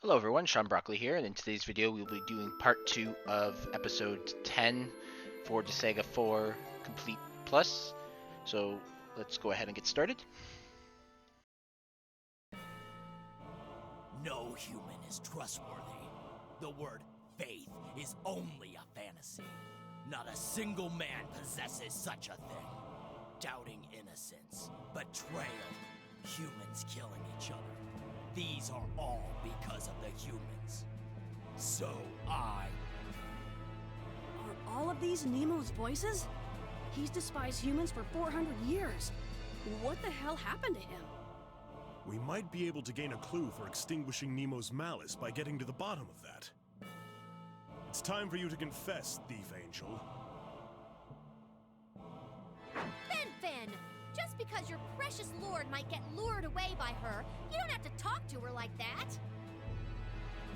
Hello everyone, Sean Broccoli here, and in today's video we'll be doing part 2 of episode 10 for Disgaea 4 Complete Plus. So let's go ahead and get started. No human is trustworthy. The word faith is only a fantasy. Not a single man possesses such a thing. Doubting innocence, betrayal, humans killing each other. These are all because of the humans. So Are all of these Nemo's voices? He's despised humans for 400 years. What the hell happened to him? We might be able to gain a clue for extinguishing Nemo's malice by getting to the bottom of that. It's time for you to confess, Thief Angel. Fin! Just because your precious lord might get lured away by her, you don't have to talk to her like that.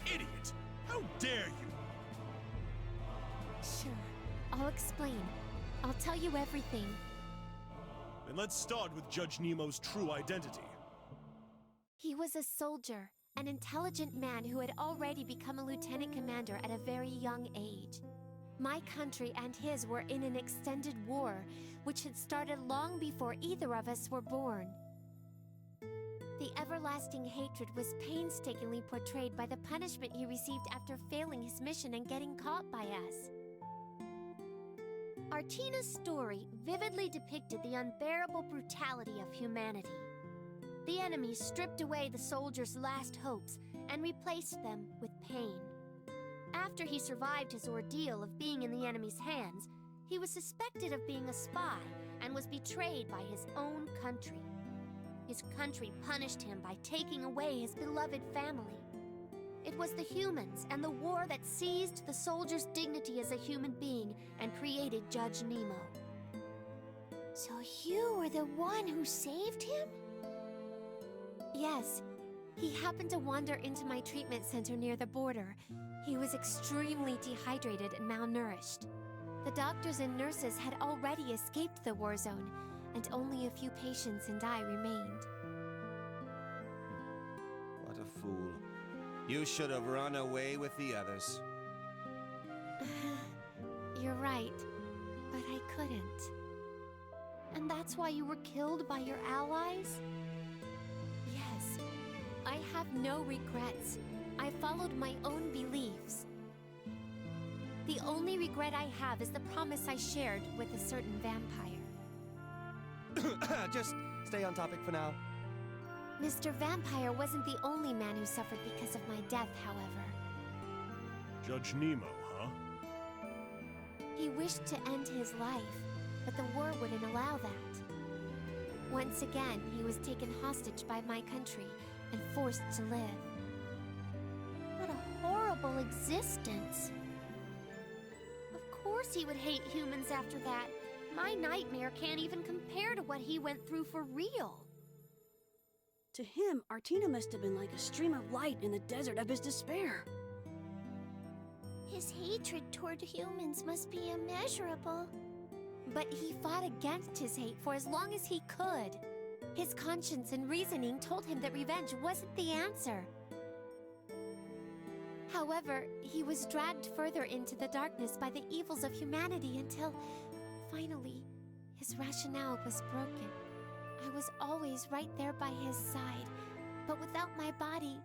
Idiot! How dare you! Sure, I'll explain. I'll tell you everything. Then let's start with Judge Nemo's true identity. He was a soldier, an intelligent man who had already become a lieutenant commander at a very young age. My country and his were in an extended war, which had started long before either of us were born. The everlasting hatred was painstakingly portrayed by the punishment he received after failing his mission and getting caught by us. Artina's story vividly depicted the unbearable brutality of humanity. The enemy stripped away the soldier's last hopes and replaced them with pain. After he survived his ordeal of being in the enemy's hands, he was suspected of being a spy and was betrayed by his own country. His country punished him by taking away his beloved family. It was the humans and the war that seized the soldier's dignity as a human being and created Judge Nemo. So you were the one who saved him? Yes. He happened to wander into my treatment center near the border. He was extremely dehydrated and malnourished. The doctors and nurses had already escaped the war zone, and only a few patients and I remained. What a fool. You should have run away with the others. You're right, but I couldn't. And that's why you were killed by your allies? Yes, I have no regrets. I followed my own beliefs. The only regret I have is the promise I shared with a certain vampire. Just stay on topic for now. Mr. Vampire wasn't the only man who suffered because of my death, however. Judge Nemo, huh? He wished to end his life, but the war wouldn't allow that. Once again, he was taken hostage by my country and forced to live. What a horrible existence. Of course he would hate humans after that. My nightmare can't even compare to what he went through for real. To him, Artina must have been like a stream of light in the desert of his despair. His hatred toward humans must be immeasurable. But he fought against his hate for as long as he could. His conscience and reasoning told him that revenge wasn't the answer. However, he was dragged further into the darkness by the evils of humanity until, finally, his rationale was broken. I was always right there by his side, but without my body,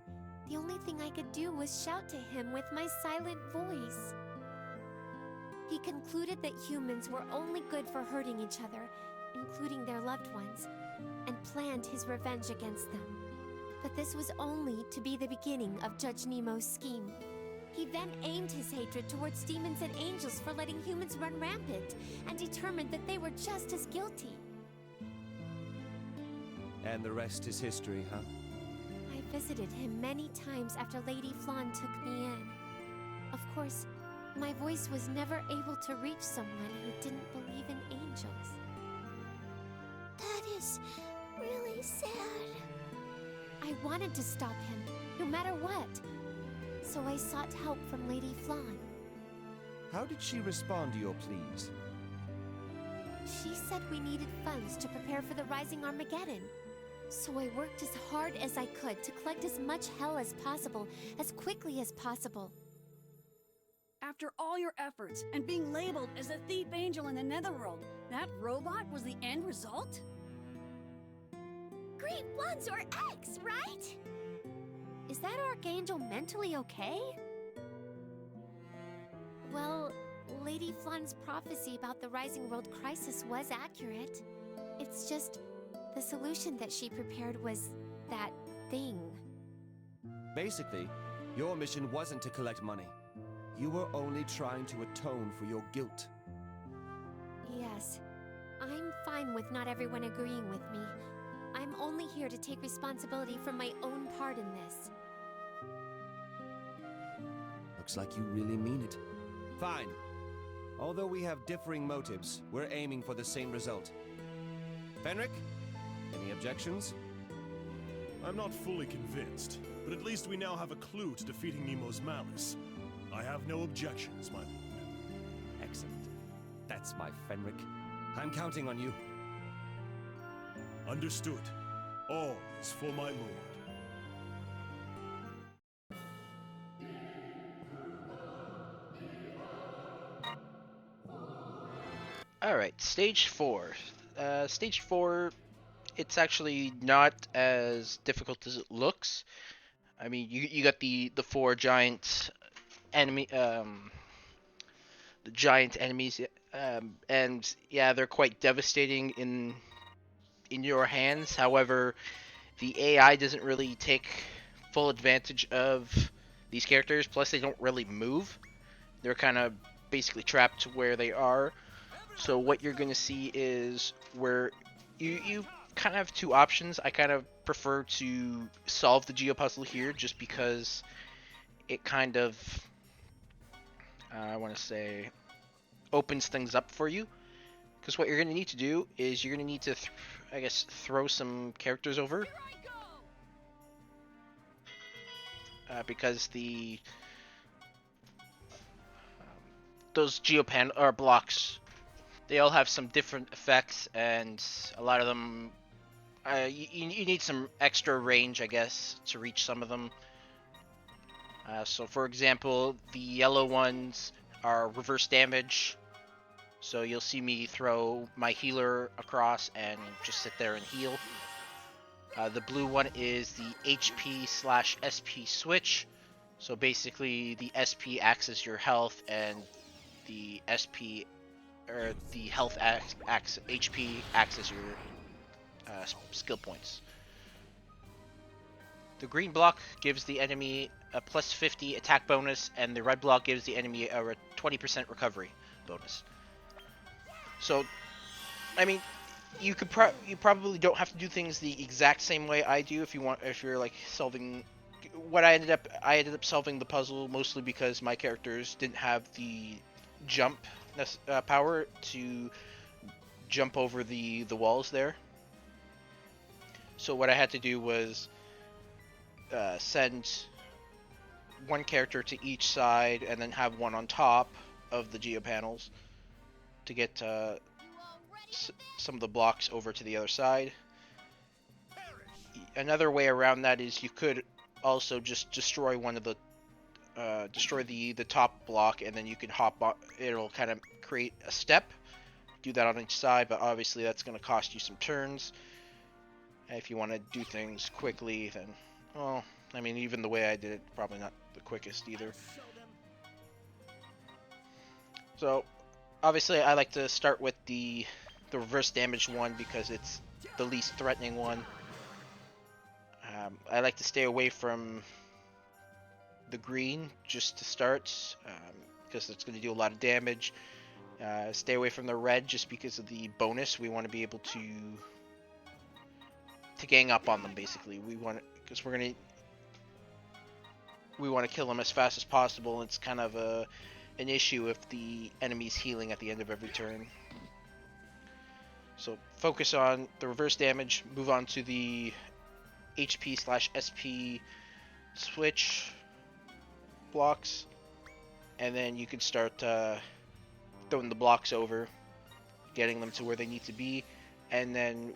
the only thing I could do was shout to him with my silent voice. He concluded that humans were only good for hurting each other, including their loved ones, and planned his revenge against them. But this was only to be the beginning of Judge Nemo's scheme. He then aimed his hatred towards demons and angels for letting humans run rampant, and determined that they were just as guilty. And the rest is history, huh? I visited him many times after Lady Flan took me in. Of course, my voice was never able to reach someone who didn't believe in angels. That is really sad. I wanted to stop him, no matter what. So I sought help from Lady Flan. How did she respond to your pleas? She said we needed funds to prepare for the rising Armageddon. So I worked as hard as I could to collect as much hell as possible, as quickly as possible. After all your efforts and being labeled as a thief angel in the Netherworld, that robot was the end result? Great ones or X, right? Is that Archangel mentally okay? Well, Lady Flan's prophecy about the Rising World crisis was accurate. It's just, the solution that she prepared was that thing. Basically, your mission wasn't to collect money. You were only trying to atone for your guilt. Yes, I'm fine with not everyone agreeing with me. I'm only here to take responsibility for my own part in this. Looks like you really mean it. Fine. Although we have differing motives, we're aiming for the same result. Fenric, any objections? I'm not fully convinced, but at least we now have a clue to defeating Nemo's malice. I have no objections, my lord. Excellent. That's my Fenric. I'm counting on you. Understood. All is for my lord. Alright, stage 4. Stage 4, it's actually not as difficult as it looks. I mean, you got the 4 giant enemy, the giant enemies, and yeah, they're quite devastating in your hands. However, the AI doesn't really take full advantage of these characters. Plus, they don't really move. They're kind of basically trapped where they are. So what you're going to see is where you kind of have 2 options. I kind of prefer to solve the geopuzzle here just because it kind of, I want to say, opens things up for you. Because what you're going to need to do is you're going to need to, I guess, throw some characters over. Because those geopan or blocks, they all have some different effects, and a lot of them, you need some extra range, I guess, to reach some of them. So for example, the yellow ones are reverse damage. So you'll see me throw my healer across and just sit there and heal. The blue one is the HP/SP switch. So basically the SP acts as your health and the SP or the health acts HP acts as your skill points. The green block gives the enemy a plus 50 attack bonus, and the red block gives the enemy a 20% recovery bonus. So, I mean, you probably don't have to do things the exact same way I do if you're like solving. What I ended up solving the puzzle mostly because my characters didn't have the jump power to jump over the walls there. So what I had to do was send one character to each side and then have one on top of the geopanels to get some of the blocks over to the other side. Another way around that is you could also just destroy one of the destroy the top block, and then you can hop on. It'll kind of create a step. Do that on each side, but obviously that's going to cost you some turns. If you want to do things quickly, then, well, I mean, even the way I did it, probably not the quickest either. So, obviously, I like to start with the reverse damage one because it's the least threatening one. I like to stay away from the green just to start because it's going to do a lot of damage. Stay away from the red just because of the bonus. We want to be able to gang up on them. Basically, we want to kill them as fast as possible. It's kind of an issue if the enemy's healing at the end of every turn. So focus on the reverse damage. Move on to the HP/SP switch blocks, and then you can start throwing the blocks over, getting them to where they need to be, and then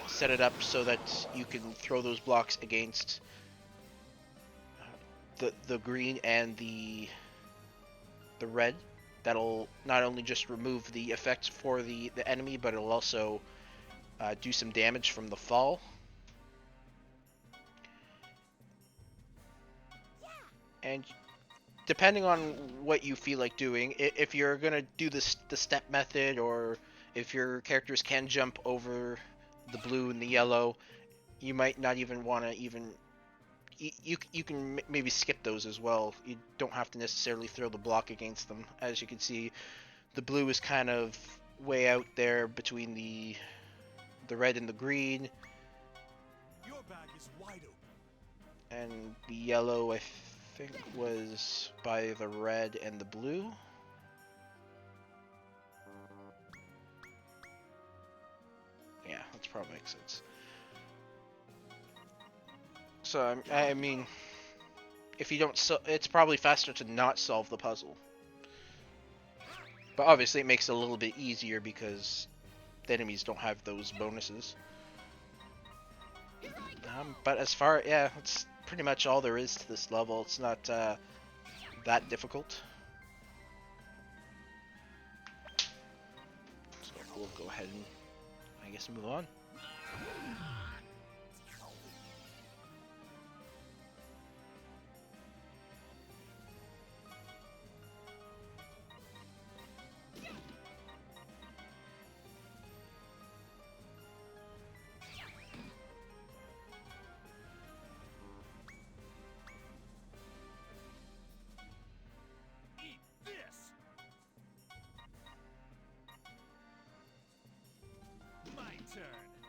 set it up so that you can throw those blocks against the green and the red. That'll not only just remove the effect for the enemy, but it'll also do some damage from the fall. And depending on what you feel like doing, if you're gonna do the step method, or if your characters can jump over the blue and the yellow, you might not even want to you can maybe skip those as well. You don't have to necessarily throw the block against them. As you can see, the blue is kind of way out there between the red and the green, Your bag is wide open. and the yellow I think was by the red and the blue. Yeah, that's probably makes sense. So I mean, if you don't, it's probably faster to not solve the puzzle. But obviously, it makes it a little bit easier because the enemies don't have those bonuses. But as far, yeah, that's pretty much all there is to this level. It's not that difficult. So we'll go ahead and, I guess, move on. Eat this! My turn.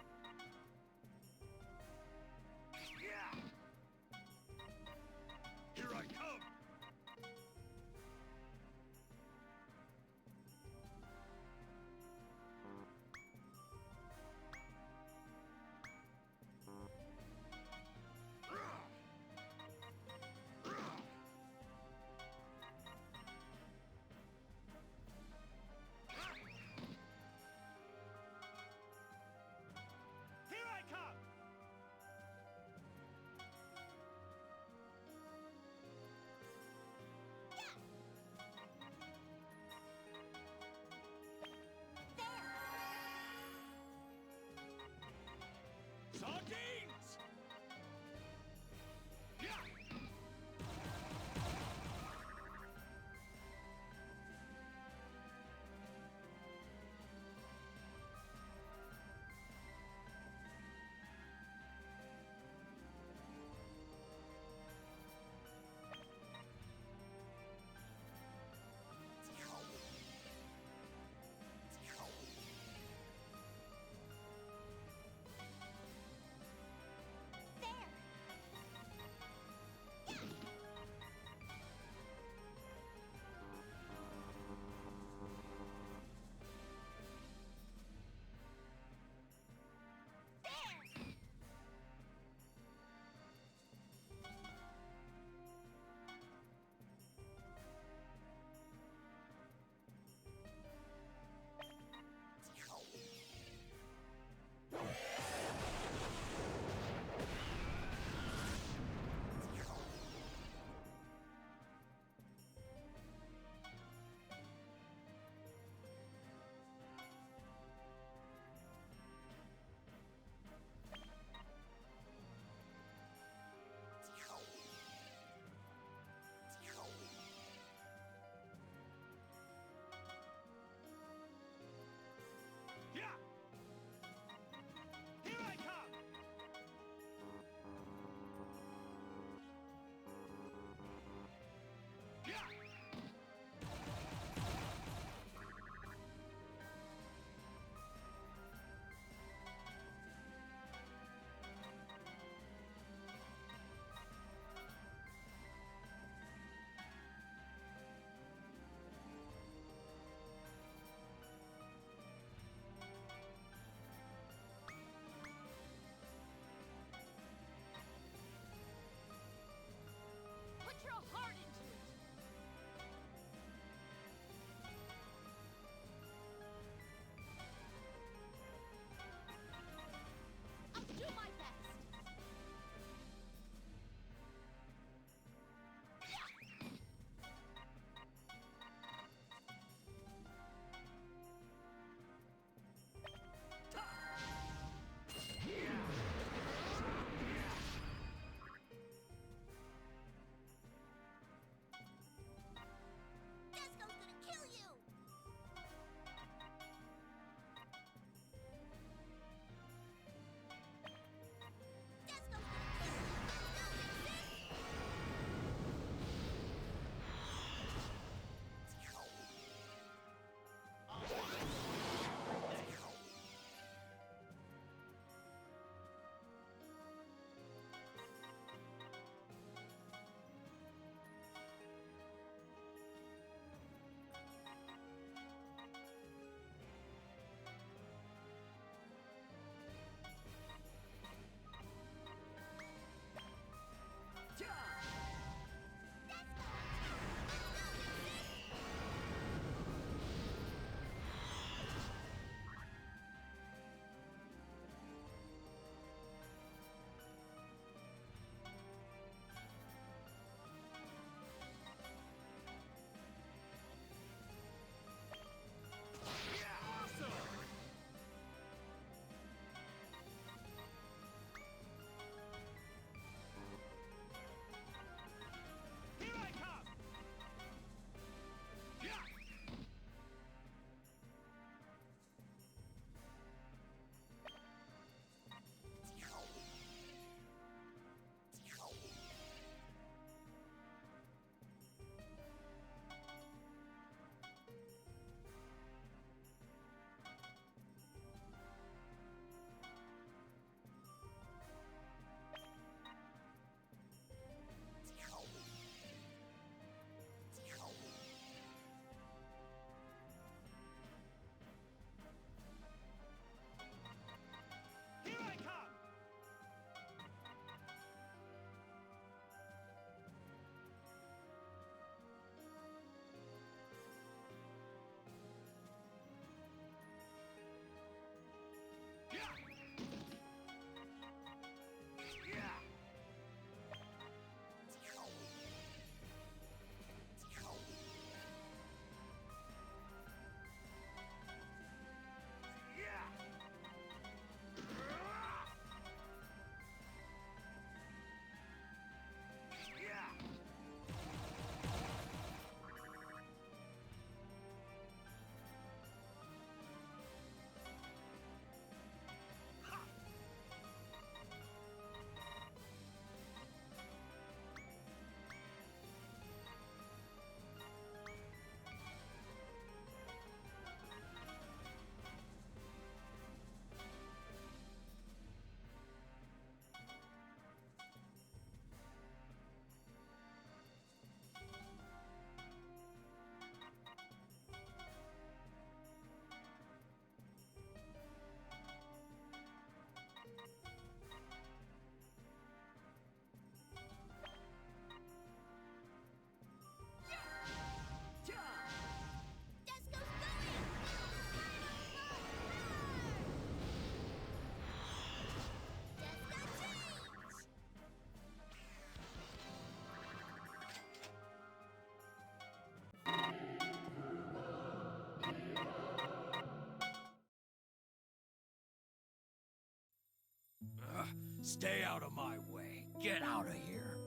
Stay out of my way. Get out of here.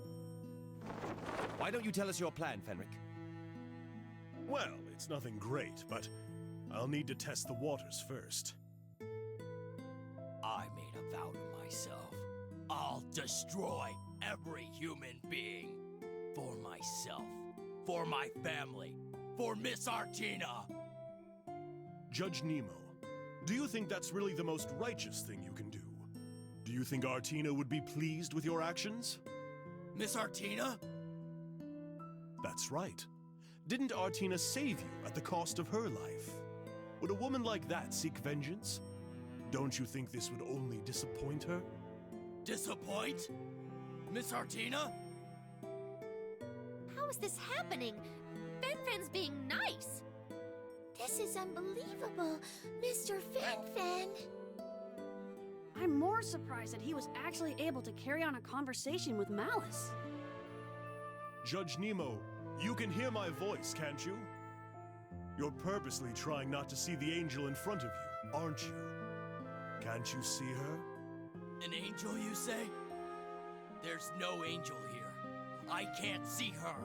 Why don't you tell us your plan, Fenric? Well, it's nothing great, but I'll need to test the waters first. I made a vow to myself. I'll destroy every human being. For myself. For my family. For Miss Artina. Judge Nemo, do you think that's really the most righteous thing you can do? Do you think Artina would be pleased with your actions? Miss Artina? That's right. Didn't Artina save you at the cost of her life? Would a woman like that seek vengeance? Don't you think this would only disappoint her? Disappoint? Miss Artina? How is this happening? Fen-Fen's being nice. This is unbelievable, Mr. Fen-Fen. I'm more surprised that he was actually able to carry on a conversation with Malice. Judge Nemo, you can hear my voice, can't you? You're purposely trying not to see the angel in front of you, aren't you? Can't you see her? An angel, you say? There's no angel here. I can't see her.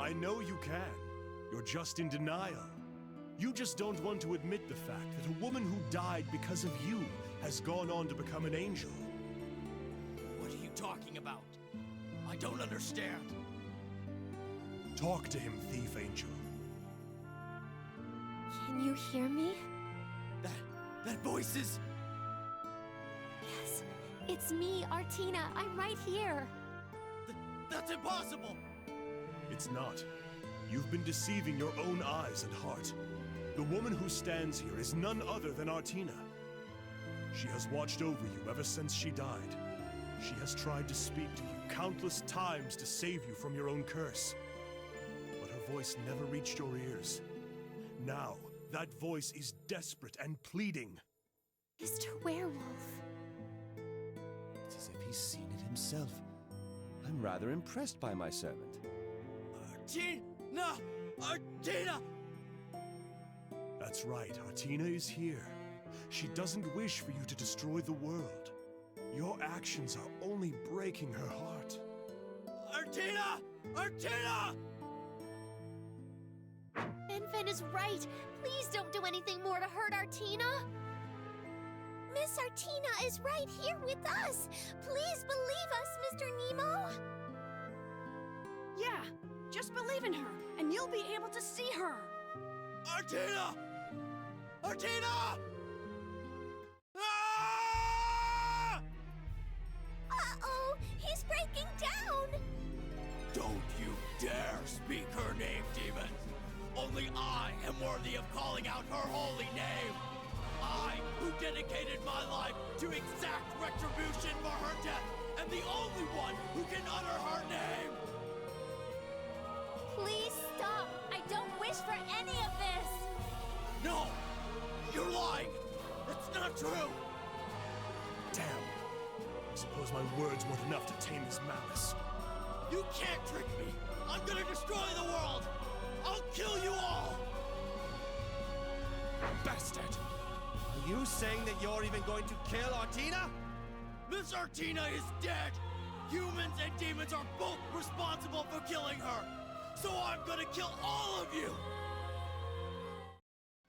I know you can. You're just in denial. You just don't want to admit the fact that a woman who died because of you has gone on to become an angel. What are you talking about? I don't understand. Talk to him, thief angel. Can you hear me? That voice is... Yes, it's me, Artina. I'm right here. That's impossible! It's not. You've been deceiving your own eyes and heart. The woman who stands here is none other than Artina. She has watched over you ever since she died. She has tried to speak to you countless times to save you from your own curse. But her voice never reached your ears. Now, that voice is desperate and pleading. Mr. Werewolf. It's as if he's seen it himself. I'm rather impressed by my servant. Artina! Artina! That's right, Artina is here. She doesn't wish for you to destroy the world. Your actions are only breaking her heart. Artina! Artina! Fen-Fen is right. Please don't do anything more to hurt Artina. Miss Artina is right here with us. Please believe us, Mr. Nemo. Yeah, just believe in her, and you'll be able to see her. Artina! Artina! Ah! Uh-oh, he's breaking down. Don't you dare speak her name, demon! Only I am worthy of calling out her holy name! I, who dedicated my life to exact retribution for her death, am the only one who can utter her name! Please stop. I don't wish for any of this. No! You're lying! That's not true! Damn. I suppose my words weren't enough to tame his malice. You can't trick me! I'm gonna destroy the world! I'll kill you all! Bastard! Are you saying that you're even going to kill Artina? Miss Artina is dead! Humans and demons are both responsible for killing her! So I'm gonna kill all of you!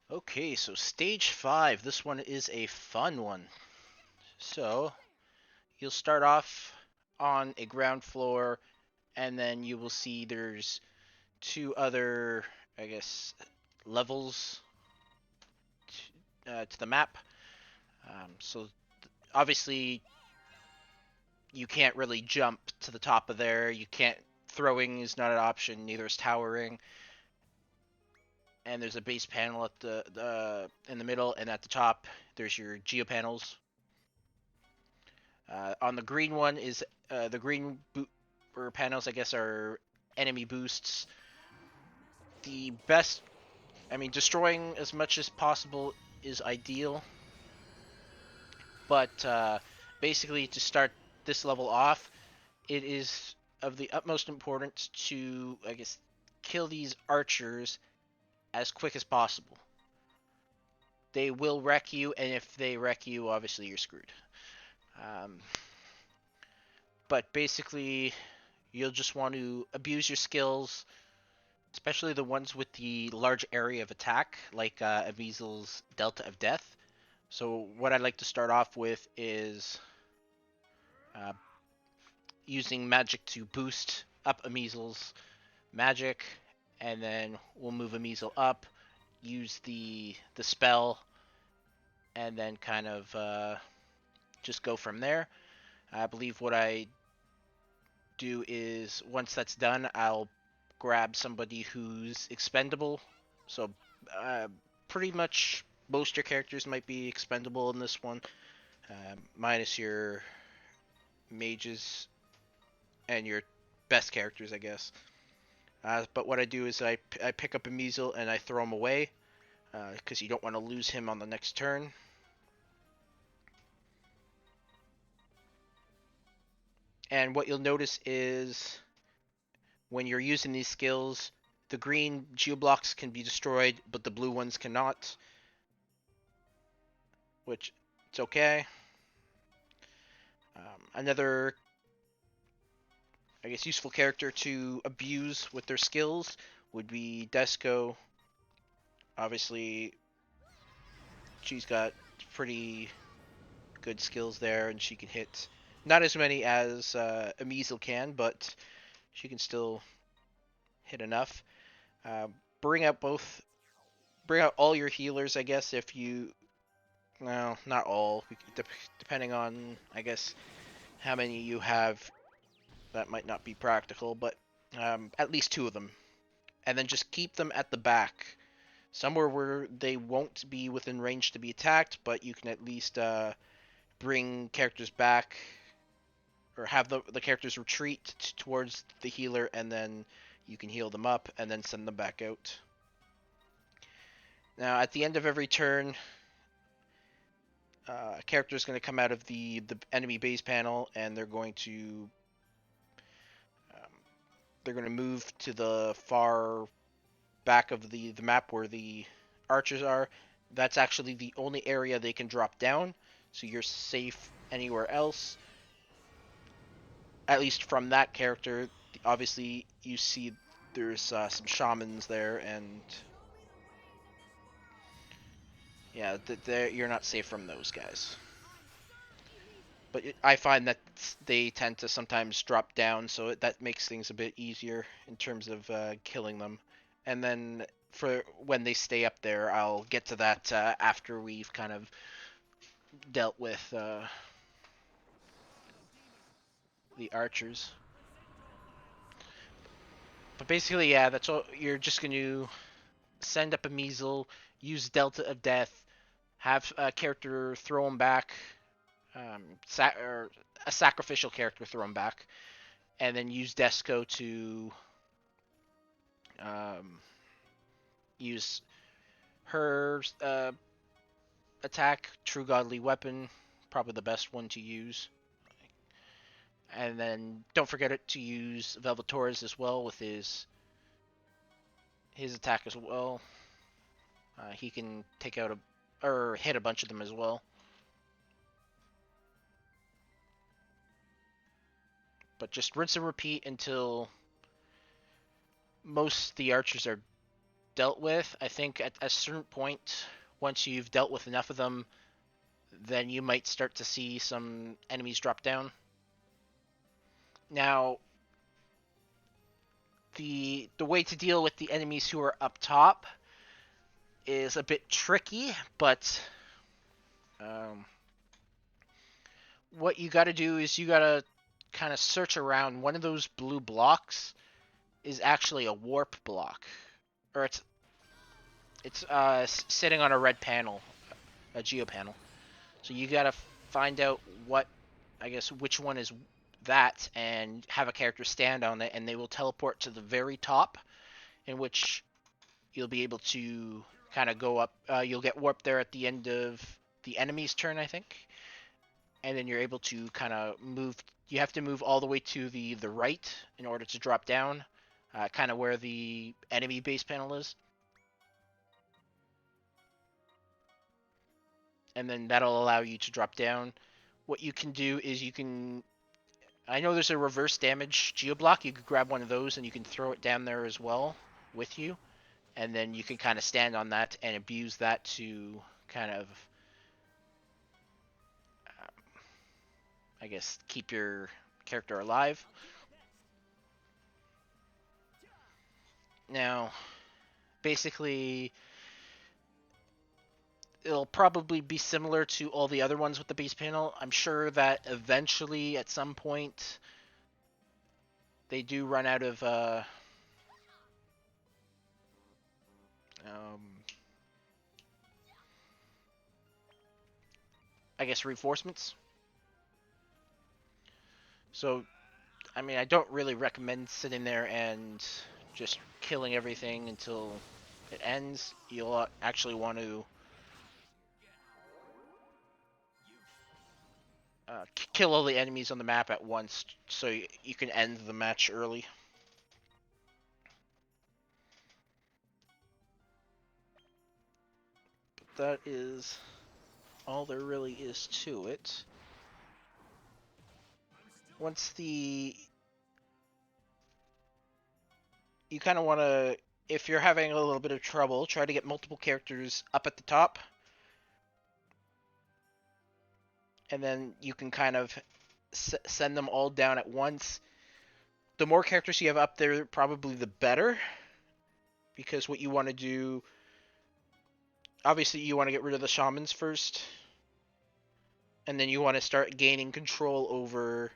Okay, so stage 5. This one is a fun one. So, you'll start off on a ground floor, and then you will see there's 2 other, I guess, levels to the map. Obviously, you can't really jump to the top of there. You can't. Throwing is not an option. Neither is towering. And there's a base panel at the in the middle, and at the top there's your geo panels. On the green one is the green panels, I guess, are enemy boosts. The best, I mean, destroying as much as possible is ideal, but basically to start this level off, it is of the utmost importance to, I guess, kill these archers as quick as possible. They will wreck you, and if they wreck you, obviously you're screwed. Um, but basically, you'll just want to abuse your skills, especially the ones with the large area of attack, like Avizel's Delta of Death. So what I'd like to start off with is uh, using magic to boost up Ameazel's magic, and then we'll move Ameazel up, use the spell, and then kind of just go from there. I believe what I do is once that's done, I'll grab somebody who's expendable. So uh, pretty much most your characters might be expendable in this one, minus your mages and your best characters, I guess. But what I do is I pick up a Measle and I throw him away because you don't want to lose him on the next turn. And what you'll notice is when you're using these skills, the green geoblocks can be destroyed, but the blue ones cannot. Which, it's okay. Another, I guess, useful character to abuse with their skills would be Desco. Obviously, she's got pretty good skills there, and she can hit not as many as Ameasle can, but she can still hit enough. Uh, bring out all your healers, I guess, if you, well, not all, depending on, I guess, how many you have. That might not be practical, but at least 2 of them. And then just keep them at the back, somewhere where they won't be within range to be attacked, but you can at least bring characters back, or have the characters retreat towards the healer, and then you can heal them up, and then send them back out. Now, at the end of every turn, a character is going to come out of the enemy base panel, and they're going to move to the far back of the map where the archers are. That's actually the only area they can drop down, so you're safe anywhere else. At least from that character. Obviously, you see there's some shamans there, and yeah, you're not safe from those guys. But I find that they tend to sometimes drop down, so that makes things a bit easier in terms of killing them. And then for when they stay up there, I'll get to that after we've kind of dealt with the archers. But basically, yeah, that's all. You're just going to send up a Measle, use Delta of Death, have a character throw him back, or a sacrificial character throw him back, and then use Desco to use her attack, True Godly Weapon, probably the best one to use. And then don't forget it to use Velvetores as well with his attack as well. He can take out or hit a bunch of them as well. But just rinse and repeat until most of the archers are dealt with. I think at a certain point, once you've dealt with enough of them, then you might start to see some enemies drop down. Now, the way to deal with the enemies who are up top is a bit tricky, but what you got to do is you got to kind of search around. One of those blue blocks is actually a warp block, or it's sitting on a red panel, a geo panel. So you got to find out which one is that, and have a character stand on it, and they will teleport to the very top, in which you'll be able to kind of go up. You'll get warped there at the end of the enemy's turn, I think, and then you're able to kind of move. You have to move all the way to the right in order to drop down, kind of where the enemy base panel is. And then that'll allow you to drop down. what you can do is you can. I know there's a reverse damage geoblock. You could grab one of those and you can throw it down there as well with you, and then you can kind of stand on that and abuse that to kind of, I guess, keep your character alive. Now, basically, it'll probably be similar to all the other ones with the base panel. I'm sure that eventually, at some point, they do run out of um, I guess reinforcements. So, I mean, I don't really recommend sitting there and just killing everything until it ends. You'll actually want to kill all the enemies on the map at once so you can end the match early. But that is all there really is to it. Once you kind of want to, if you're having a little bit of trouble, try to get multiple characters up at the top. And then you can kind of send them all down at once. The more characters you have up there, probably the better. Because what you want to do, obviously you want to get rid of the shamans first. And then you want to start gaining control over,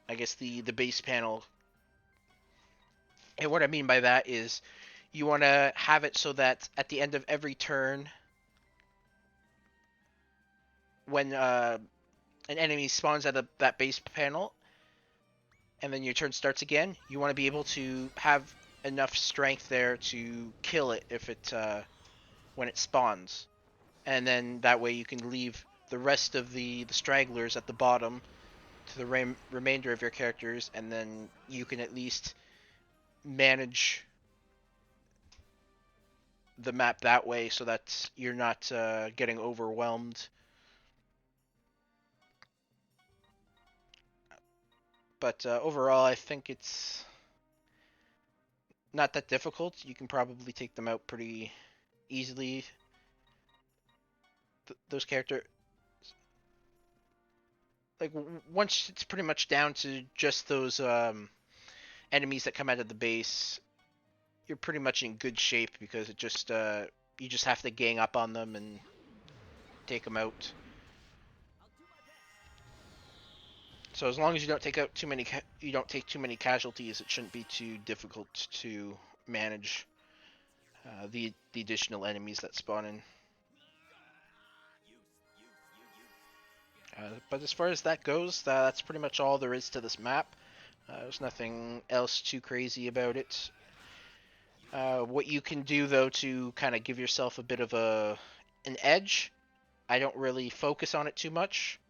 I guess, the base panel. And what I mean by that is you want to have it so that at the end of every turn, when an enemy spawns at that base panel, and then your turn starts again, you want to be able to have enough strength there to kill it if it when it spawns. And then that way you can leave the rest of the stragglers at the bottom to the remainder of your characters, and then you can at least manage the map that way so that you're not getting overwhelmed. But overall, I think it's not that difficult. You can probably take them out pretty easily. Those characters, like, once it's pretty much down to just those enemies that come out of the base, you're pretty much in good shape because it just you just have to gang up on them and take them out. So as long as you don't take out too many, you don't take too many casualties, it shouldn't be too difficult to manage the additional enemies that spawn in. But as far as that goes, that's pretty much all there is to this map. There's nothing else too crazy about it. What you can do though to kind of give yourself a bit of an edge, I don't really focus on it too much.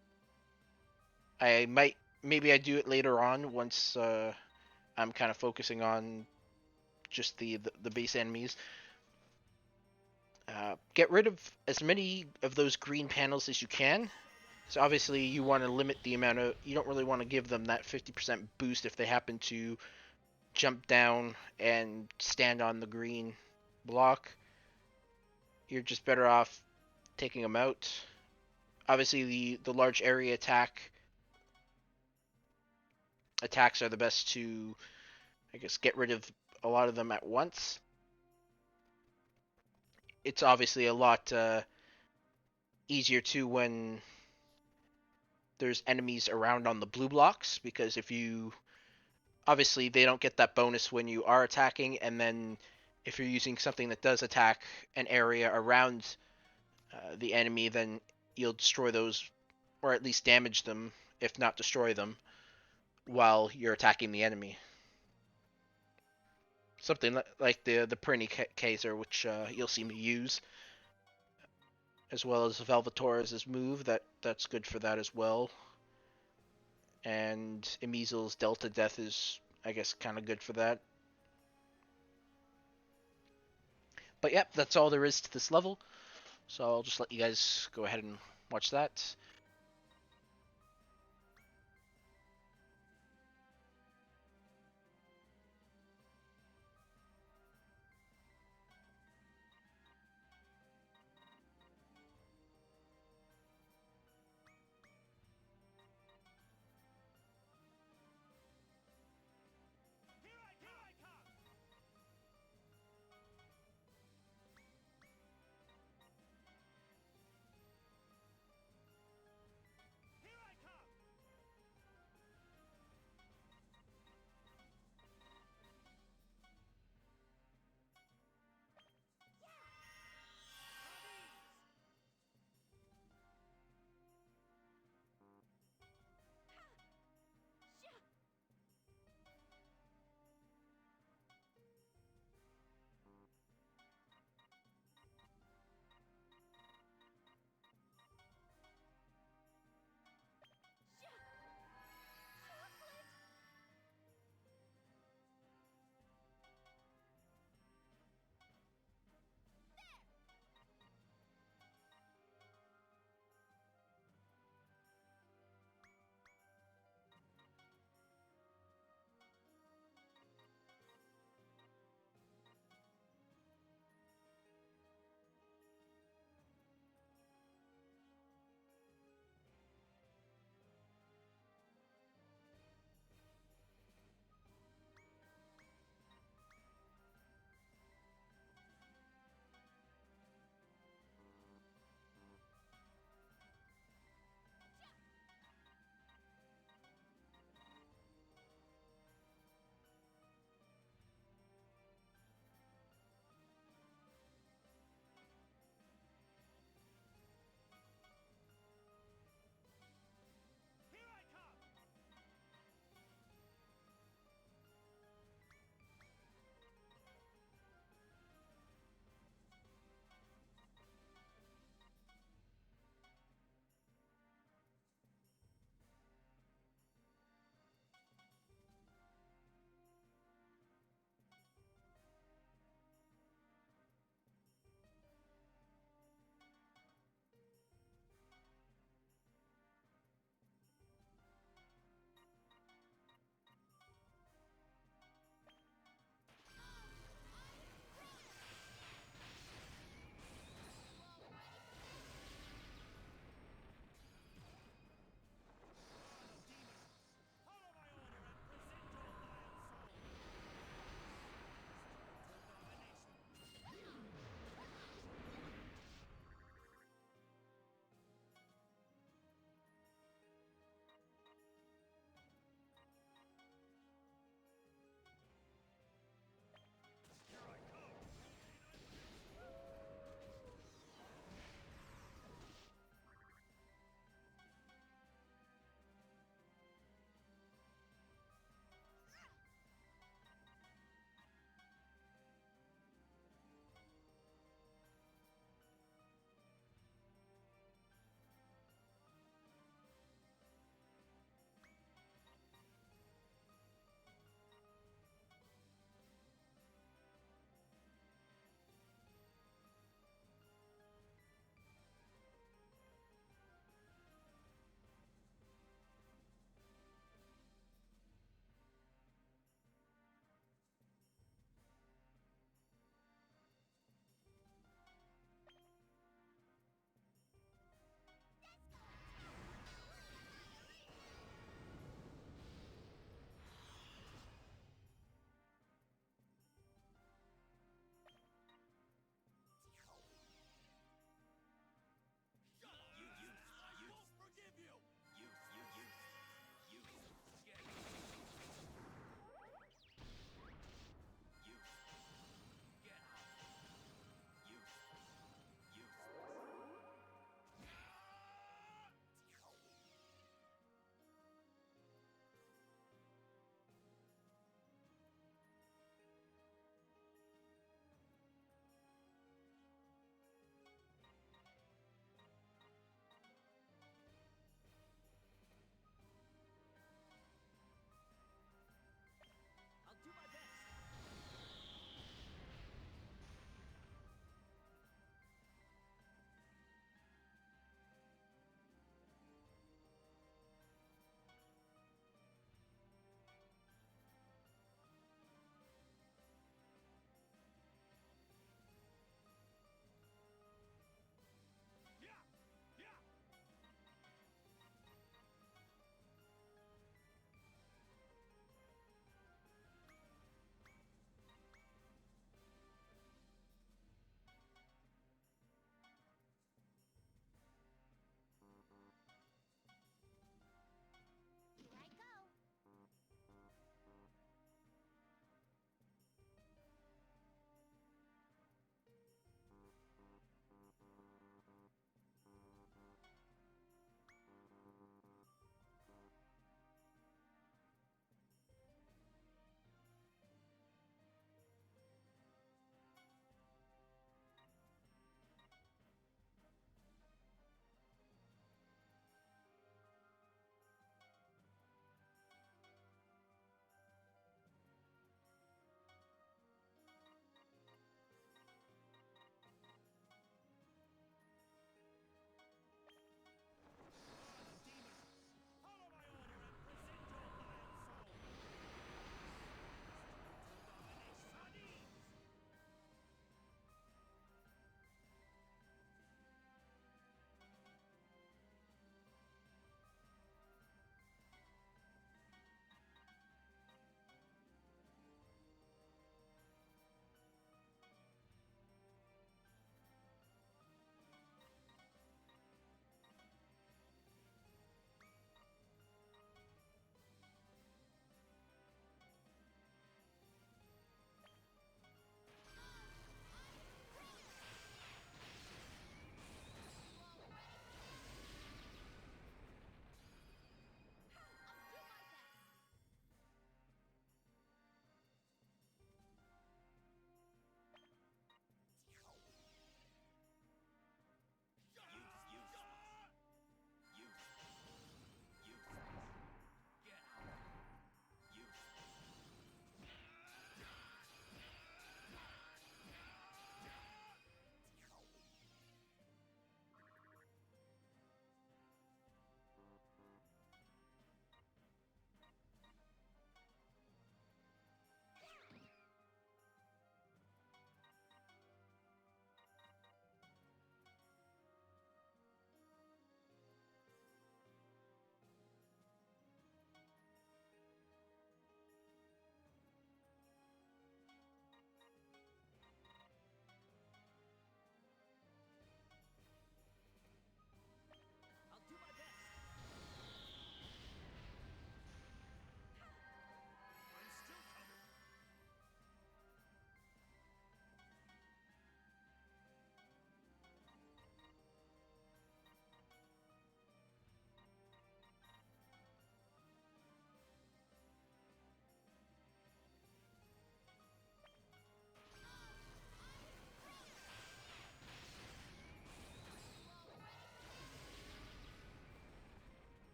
Maybe I do it later on once I'm kind of focusing on just the base enemies. Get rid of as many of those green panels as you can. So obviously you want to limit the amount of, you don't really want to give them that 50% boost if they happen to jump down and stand on the green block. You're just better off taking them out. Obviously the large area attacks are the best to, I guess, get rid of a lot of them at once. It's obviously a lot easier too when there's enemies around on the blue blocks, because if you, obviously they don't get that bonus when you are attacking, and then if you're using something that does attack an area around the enemy, then you'll destroy those, or at least damage them, if not destroy them, while you're attacking the enemy. Something like the Prinny Kaiser, which you'll see me use, as well as Velvatora's move. That's good for that as well. And Emizel's Delta Death is, I guess, kind of good for that. But yep, that's all there is to this level. So I'll just let you guys go ahead and watch that.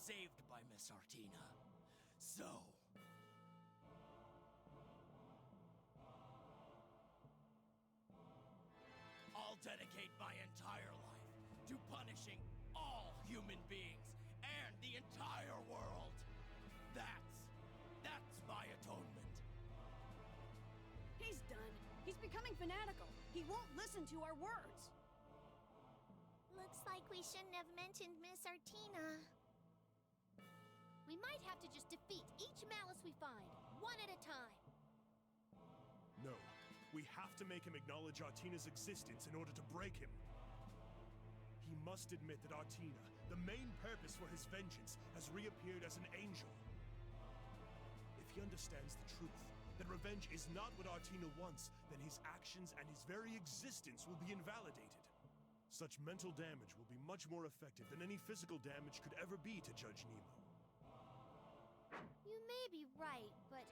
saved by Miss Artina. So... I'll dedicate my entire life to punishing all human beings and the entire world. That's my atonement. He's done. He's becoming fanatical. He won't listen to our words. Looks like we shouldn't have mentioned Miss Artina. We might have to just defeat each malice we find, one at a time. No, we have to make him acknowledge Artina's existence in order to break him. He must admit that Artina, the main purpose for his vengeance, has reappeared as an angel. If he understands the truth, that revenge is not what Artina wants, then his actions and his very existence will be invalidated. Such mental damage will be much more effective than any physical damage could ever be to Judge Nemo. You may be right, but...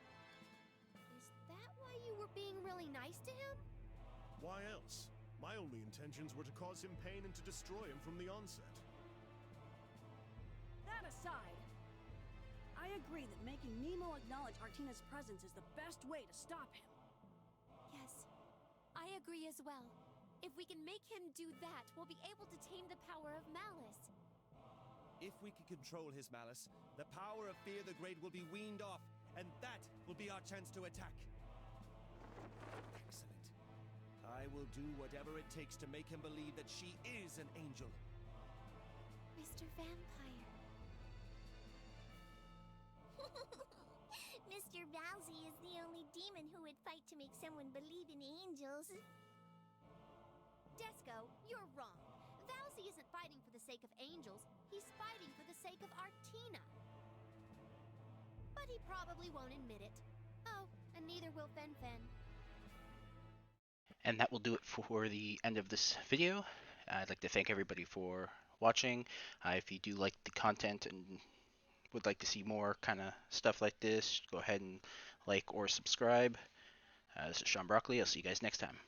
is that why you were being really nice to him? Why else? My only intentions were to cause him pain and to destroy him from the onset. That aside, I agree that making Nemo acknowledge Artina's presence is the best way to stop him. Yes, I agree as well. If we can make him do that, we'll be able to tame the power of malice. If we can control his malice, the power of Fear the Great will be weaned off, and that will be our chance to attack. Excellent. I will do whatever it takes to make him believe that she is an angel. Mr. Vampire. Mr. Bowsy is the only demon who would fight to make someone believe in angels. Desco, you're wrong. Vowsy isn't fighting for the sake of angels, he's fighting for the sake of Artina. But he probably won't admit it. Oh, and neither will Fen Fen. And that will do it for the end of this video. I'd like to thank everybody for watching. If you do like the content and would like to see more kind of stuff like this, go ahead and like or subscribe. This is Sean Broccoli. I'll see you guys next time.